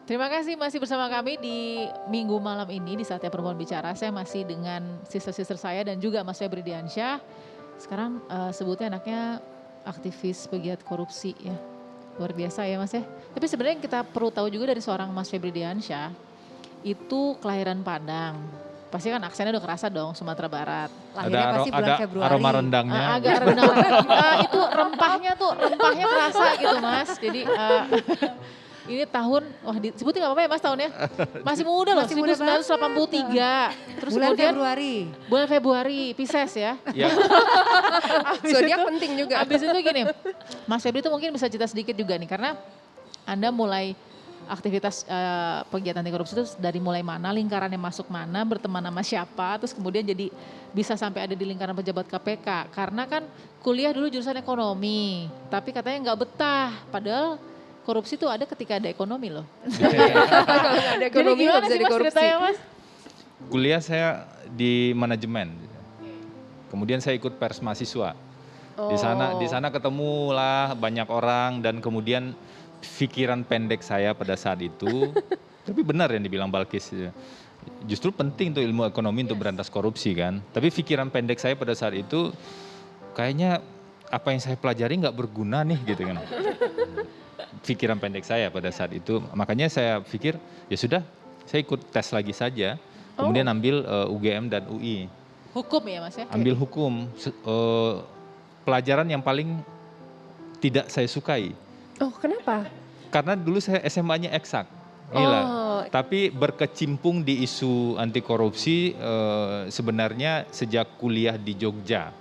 Terima kasih masih bersama kami di Minggu malam ini di Saatnya Perempuan Bicara. Saya masih dengan sister-sister saya dan juga Mas Febri Diansyah. Sekarang sebutnya anaknya aktivis pegiat korupsi ya. Luar biasa ya Mas ya. Tapi sebenarnya yang kita perlu tahu juga dari seorang Mas Febri Diansyah, itu kelahiran Padang. Pasti kan aksennya udah kerasa dong, Sumatera Barat. Lahirnya pasti bulan ada Februari. aroma rendangnya. Agak rendang. Itu rempahnya kerasa gitu Mas. Jadi ini tahun, wah disebutin gak apa-apa ya Mas tahunnya? Masih muda loh, Masih muda 1983. Terus Bulan kemudian Februari. bulan Februari, Pisces ya. Ya, Zodiak penting juga. Abis itu gini, Mas Febri itu mungkin bisa cerita sedikit juga nih, karena Anda mulai aktivitas pegiat anti korupsi itu dari mulai mana, lingkarannya masuk mana, berteman sama siapa, terus kemudian jadi bisa sampai ada di lingkaran pejabat KPK. Karena kan kuliah dulu jurusan ekonomi, tapi katanya nggak betah, padahal korupsi itu ada ketika ada ekonomi loh. Kalau nggak ada ekonomi Jadi nggak gimana bisa sih Mas dikorupsi. ceritanya Mas? kuliah saya di manajemen. Kemudian saya ikut pers mahasiswa. Di sana ketemulah banyak orang dan kemudian pikiran pendek saya pada saat itu, tapi benar yang dibilang Balkis. Justru penting tuh ilmu ekonomi untuk berantas korupsi kan. Tapi pikiran pendek saya pada saat itu kayaknya apa yang saya pelajari nggak berguna nih gitu kan. Pikiran pendek saya pada saat itu. Makanya saya pikir ya sudah saya ikut tes lagi saja. Kemudian ambil UGM dan UI. Hukum ya Mas ya? Ambil hukum. Pelajaran yang paling tidak saya sukai. Oh kenapa? Karena dulu saya SMA-nya eksak. Tapi berkecimpung di isu anti korupsi sebenarnya sejak kuliah di Jogja.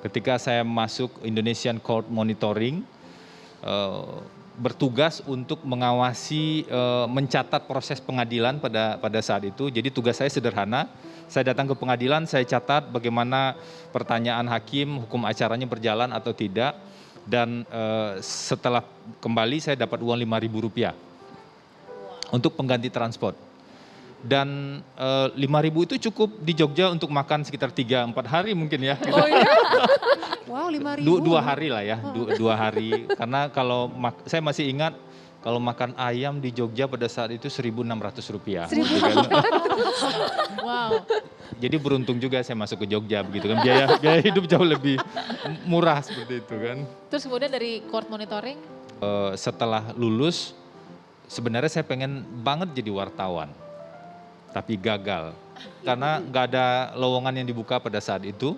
Ketika saya masuk Indonesian Court Monitoring, bertugas untuk mengawasi, mencatat proses pengadilan pada saat itu. Jadi tugas saya sederhana, saya datang ke pengadilan, saya catat bagaimana pertanyaan hakim, hukum acaranya berjalan atau tidak. Dan setelah kembali saya dapat uang Rp5.000 untuk pengganti transport. Dan 5.000 itu cukup di Jogja untuk makan sekitar 3-4 hari mungkin ya. Oh iya? Wow 5.000. 2 hari lah ya, 2 hari. Karena kalau saya masih ingat kalau makan ayam di Jogja pada saat itu Rp1.600. Wow. Jadi beruntung juga saya masuk ke Jogja begitu kan. Biaya hidup jauh lebih murah seperti itu kan. Terus kemudian dari court monitoring? Setelah lulus sebenarnya saya pengen banget jadi wartawan. Tapi gagal. Karena nggak ada lowongan yang dibuka pada saat itu.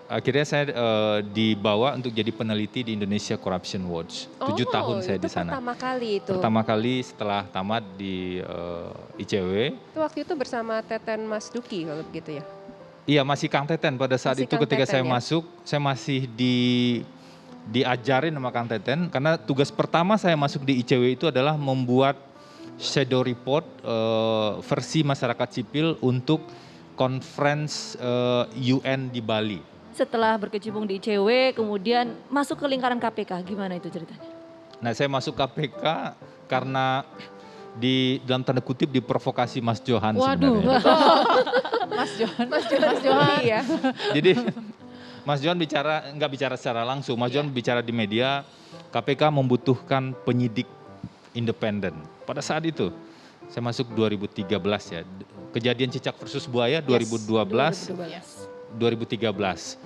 Akhirnya saya dibawa untuk jadi peneliti di Indonesia Corruption Watch. 7 tahun saya di sana. Pertama kali itu. Pertama kali setelah tamat di ICW. Itu waktu itu bersama Teten Mas Duki kalau begitu ya? Iya masih Kang Teten pada saat Masih itu Kang ketika saya Teten, ya? masuk. Saya masih diajarin sama Kang Teten. Karena tugas pertama saya masuk di ICW itu adalah membuat shadow report versi masyarakat sipil untuk conference UN di Bali. Setelah berkecimpung di ICW, kemudian masuk ke lingkaran KPK, gimana itu ceritanya? Nah saya masuk KPK karena dalam tanda kutip diprovokasi Mas Johan Waduh. sebenarnya. Mas Johan. Iya. Jadi Mas Johan nggak bicara secara langsung, Mas Johan bicara di media, KPK membutuhkan penyidik independen. Pada saat itu, saya masuk 2013 ya, kejadian cicak versus buaya 2012, 2013.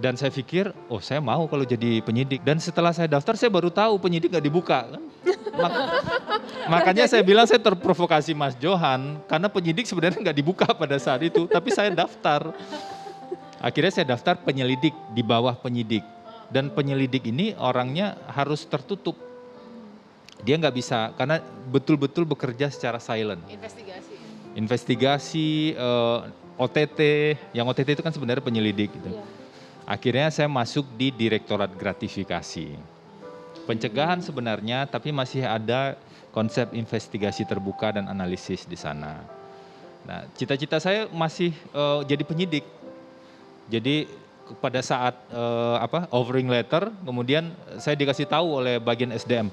Dan saya pikir, oh saya mau kalau jadi penyidik. Dan setelah saya daftar, saya baru tahu penyidik nggak dibuka. Kan? Makanya saya bilang saya terprovokasi Mas Johan, karena penyidik sebenarnya nggak dibuka pada saat itu, tapi saya daftar. Akhirnya saya daftar penyelidik di bawah penyidik. Dan penyelidik ini orangnya harus tertutup. Dia nggak bisa, karena betul-betul bekerja secara silent. Investigasi, OTT, yang OTT itu kan sebenarnya penyelidik. Gitu. Akhirnya saya masuk di Direktorat Gratifikasi. Pencegahan sebenarnya, tapi masih ada konsep investigasi terbuka dan analisis di sana. Nah, cita-cita saya masih jadi penyidik. Jadi pada saat offering letter, kemudian saya dikasih tahu oleh bagian SDM,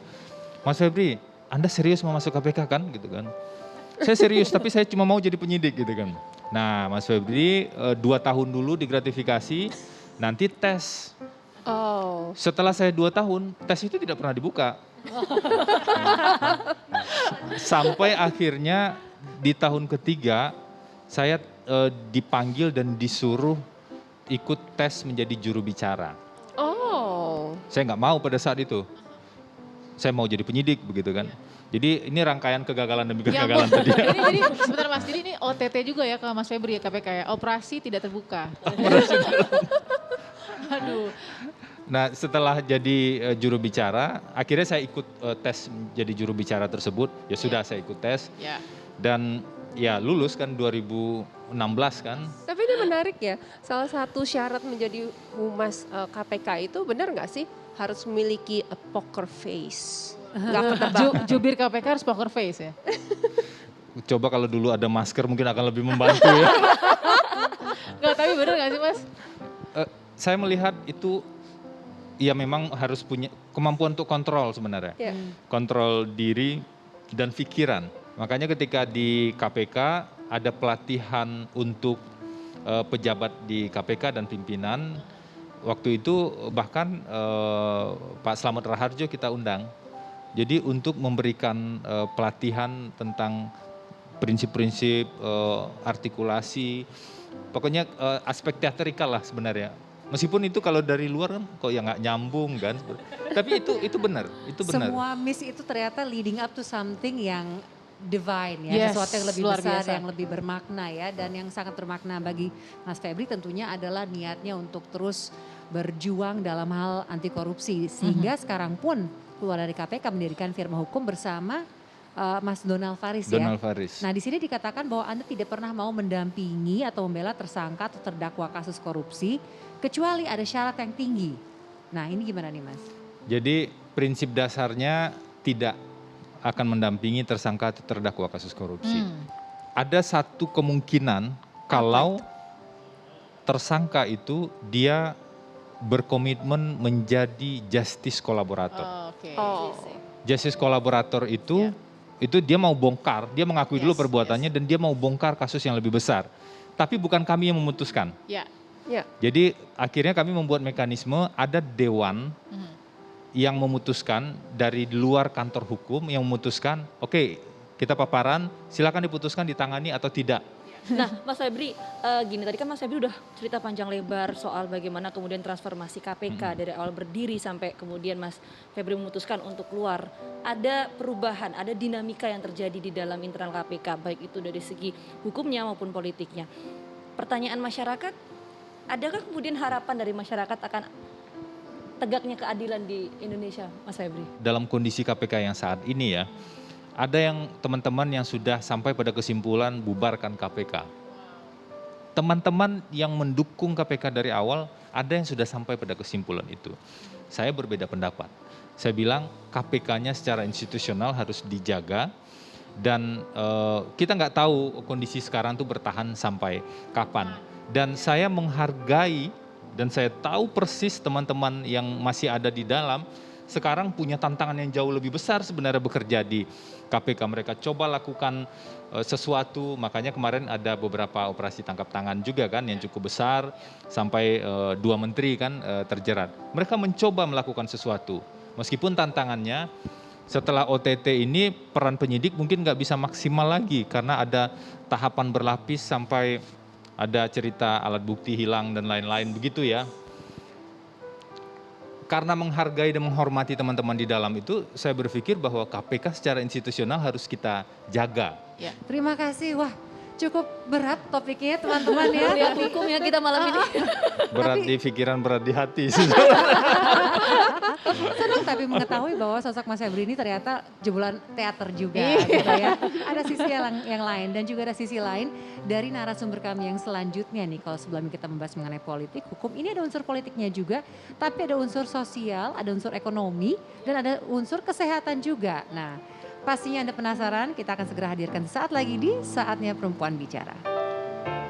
Mas Febri, Anda serius mau masuk KPK kan? Gitu kan. Saya serius, tapi saya cuma mau jadi penyidik gitu kan. Nah, Mas Febri 2 tahun dulu di gratifikasi, nanti tes. Setelah saya 2 tahun, tes itu tidak pernah dibuka. Sampai akhirnya di tahun ketiga saya dipanggil dan disuruh ikut tes menjadi juru bicara. Oh. Saya nggak mau pada saat itu. Saya mau jadi penyidik begitu kan. Jadi ini rangkaian kegagalan demi Ya kegagalan ampun. tadi. Jadi sebentar Mas, jadi ini OTT juga ya ke Mas Febri ya KPK ya, operasi tidak terbuka. Aduh. Nah setelah jadi juru bicara, akhirnya saya ikut tes jadi juru bicara tersebut. Ya sudah saya ikut tes Ya. dan ya lulus kan 2016 kan. Tapi ini menarik ya, salah satu syarat menjadi humas KPK itu benar nggak sih? Harus memiliki a poker face. Nggak ketebak. Jubir KPK harus poker face ya. Coba kalau dulu ada masker mungkin akan lebih membantu ya. Enggak, tapi bener gak sih Mas? Saya melihat itu ya memang harus punya kemampuan untuk kontrol sebenarnya. Ya. Kontrol diri dan pikiran. Makanya ketika di KPK ada pelatihan untuk pejabat di KPK dan pimpinan. Waktu itu bahkan Pak Slamet Raharjo kita undang. Jadi untuk memberikan pelatihan tentang prinsip-prinsip artikulasi, pokoknya aspek teatrikal lah sebenarnya. Meskipun itu kalau dari luar kan kok ya nggak nyambung kan. Tapi itu benar, itu benar. Semua miss itu ternyata leading up to something yang divine Yes, ya, sesuatu yang lebih luar besar, biasa. yang lebih bermakna ya. Dan yang sangat bermakna bagi Mas Febri tentunya adalah niatnya untuk terus berjuang dalam hal anti korupsi. Sehingga sekarang pun keluar dari KPK mendirikan firma hukum bersama Mas Donald Faris ya. Donald Faris. Nah di sini dikatakan bahwa Anda tidak pernah mau mendampingi atau membela tersangka atau terdakwa kasus korupsi kecuali ada syarat yang tinggi. Nah ini gimana nih Mas? Jadi prinsip dasarnya tidak akan mendampingi tersangka atau terdakwa kasus korupsi. Ada satu kemungkinan kalau tersangka itu dia berkomitmen menjadi justice kolaborator. Oke. Oh. Justice kolaborator itu dia mau bongkar, dia mengakui dulu perbuatannya dan dia mau bongkar kasus yang lebih besar. Tapi bukan kami yang memutuskan. Ya. Ya. Jadi akhirnya kami membuat mekanisme ada dewan yang memutuskan dari luar kantor hukum yang memutuskan, oke, kita paparan, silakan diputuskan ditangani atau tidak. Nah, Mas Febri, gini tadi kan Mas Febri udah cerita panjang lebar soal bagaimana kemudian transformasi KPK dari awal berdiri sampai kemudian Mas Febri memutuskan untuk keluar. Ada perubahan, ada dinamika yang terjadi di dalam internal KPK, baik itu dari segi hukumnya maupun politiknya. Pertanyaan masyarakat, adakah kemudian harapan dari masyarakat akan tegaknya keadilan di Indonesia, Mas Febri? Dalam kondisi KPK yang saat ini ya, ada yang teman-teman yang sudah sampai pada kesimpulan bubarkan KPK. Teman-teman yang mendukung KPK dari awal, ada yang sudah sampai pada kesimpulan itu. Saya berbeda pendapat. Saya bilang KPK-nya secara institusional harus dijaga dan kita nggak tahu kondisi sekarang tuh bertahan sampai kapan. Dan saya menghargai dan saya tahu persis teman-teman yang masih ada di dalam sekarang punya tantangan yang jauh lebih besar sebenarnya bekerja di KPK. Mereka coba lakukan sesuatu, makanya kemarin ada beberapa operasi tangkap tangan juga kan yang cukup besar, sampai 2 menteri kan terjerat. Mereka mencoba melakukan sesuatu, meskipun tantangannya setelah OTT ini peran penyidik mungkin nggak bisa maksimal lagi karena ada tahapan berlapis sampai ada cerita alat bukti hilang dan lain-lain begitu ya. Karena menghargai dan menghormati teman-teman di dalam itu, saya berpikir bahwa KPK secara institusional harus kita jaga. Ya. Terima kasih, wah cukup berat topiknya teman-teman ya. Lihat hukum ya kita malam ini. Berat di pikiran, berat di hati. Senang tapi mengetahui bahwa sosok Mas Febri ini ternyata jebolan teater juga gitu ya. Ada sisi yang lain dan juga ada sisi lain dari narasumber kami yang selanjutnya nih. Kalau sebelum kita membahas mengenai politik, hukum, ini ada unsur politiknya juga, tapi ada unsur sosial, ada unsur ekonomi, dan ada unsur kesehatan juga. Nah, pastinya Anda penasaran, kita akan segera hadirkan sesaat lagi di Saatnya Perempuan Bicara.